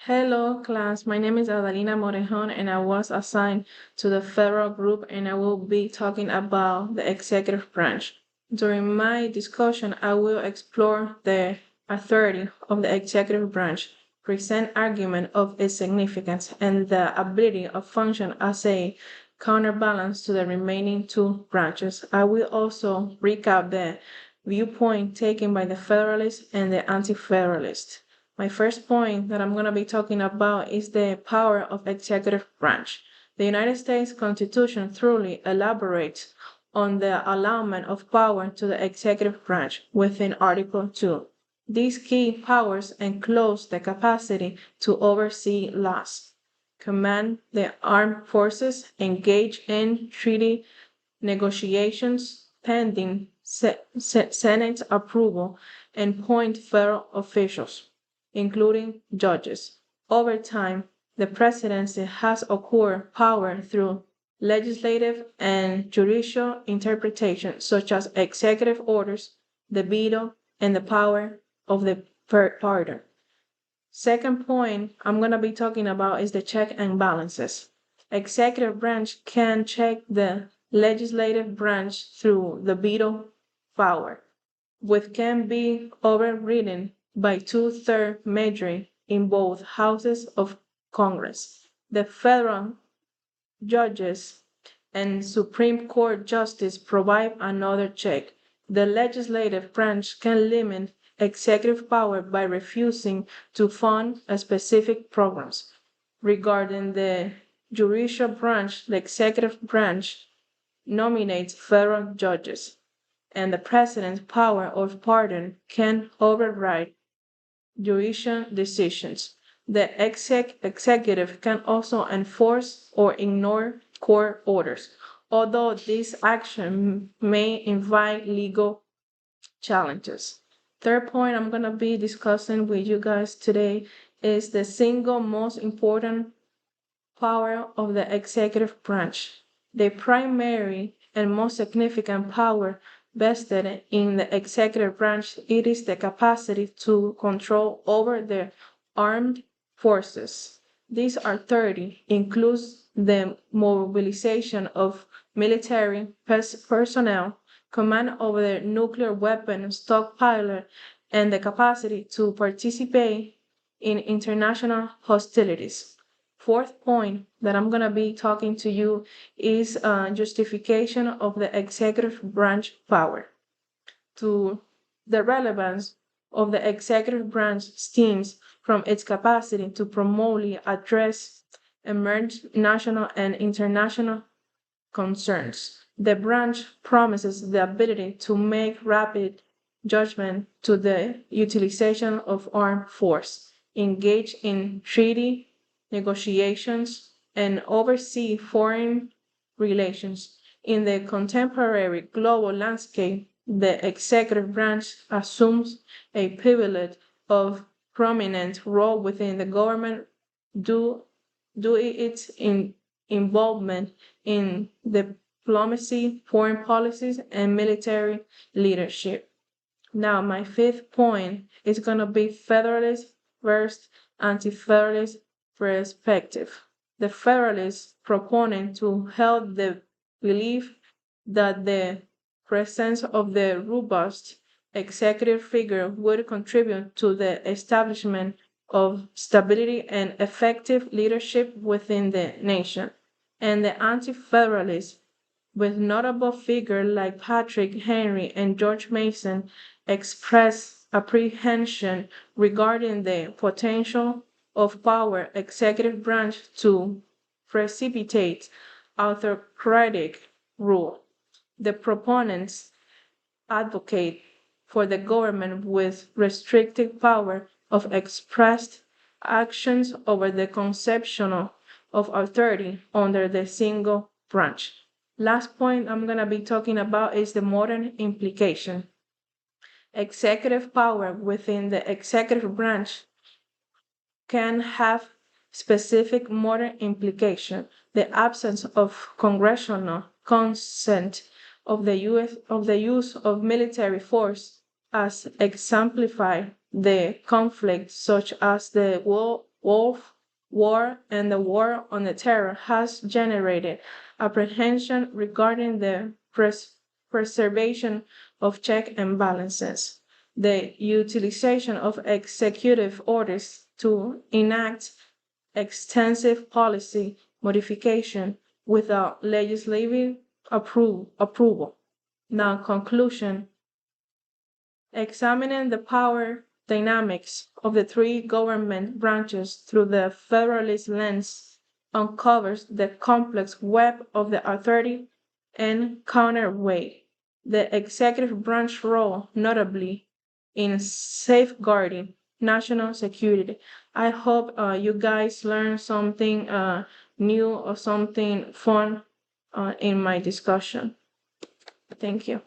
Hello, class. My name is Adalina Morejon, and I was assigned to the federal group, and I will be talking about the executive branch. During my discussion, I will explore the authority of the executive branch, present argument of its significance, and the ability of function as a counterbalance to the remaining two branches. I will also recap the viewpoint taken by the Federalist and the Anti-Federalist. My first point that I'm going to be talking about is the power of executive branch. The United States Constitution thoroughly elaborates on the allotment of power to the executive branch within Article 2. These key powers enclose the capacity to oversee laws, command the armed forces, engage in treaty negotiations pending Senate approval, and appoint federal officials, including judges. Over time, the presidency has acquired power through legislative and judicial interpretation, such as executive orders, the veto, and the power of the pardon. Second point I'm going to be talking about is the check and balances. Executive branch can check the legislative branch through the veto power, which can be overridden by two-thirds majority in both houses of Congress. The federal judges and Supreme Court justice provide another check. The legislative branch can limit executive power by refusing to fund specific programs. Regarding the judicial branch, the executive branch nominates federal judges, and the president's power of pardon can override judicial decisions. The executive can also enforce or ignore court orders, although this action may invite legal challenges. Third point I'm going to be discussing with you guys today is the single most important power of the executive branch. The primary and most significant power vested in the executive branch it is the capacity to control over the armed forces. These authority includes the mobilization of military personnel, command over the nuclear weapon stockpile, and the capacity to participate in international hostilities. Fourth point that I'm going to be talking to you is justification of the executive branch power. To the relevance of the executive branch stems from its capacity to promptly address emerging national and international concerns. The branch promises the ability to make rapid judgment to the utilization of armed force, engage in treaty negotiations, and oversee foreign relations. In the contemporary global landscape, the executive branch assumes a pivotal of prominent role within the government due, due its involvement in diplomacy, foreign policies, and military leadership. Now, my fifth point is going to be Federalist versus Anti-Federalist perspective. The Federalist proponent to held the belief that the presence of the robust executive figure would contribute to the establishment of stability and effective leadership within the nation. And the Anti-Federalists, with notable figures like Patrick Henry and George Mason, expressed apprehension regarding the potential of power executive branch to precipitate autocratic rule. The proponents advocate for the government with restricted power of expressed actions over the conception of authority under the single branch. Last point I'm going to be talking about is the modern implication. Executive power within the executive branch can have specific modern implication. The absence of congressional consent of the use of military force as exemplify the conflict such as the war and the war on the terror has generated apprehension regarding the preservation of check and balances, the utilization of executive orders to enact extensive policy modification without legislative approval. Now, conclusion. Examining the power dynamics of the three government branches through the Federalist lens uncovers the complex web of the authority and counterweight the executive branch role, notably in safeguarding national security. I hope you guys learned something new or something fun in my discussion. Thank you.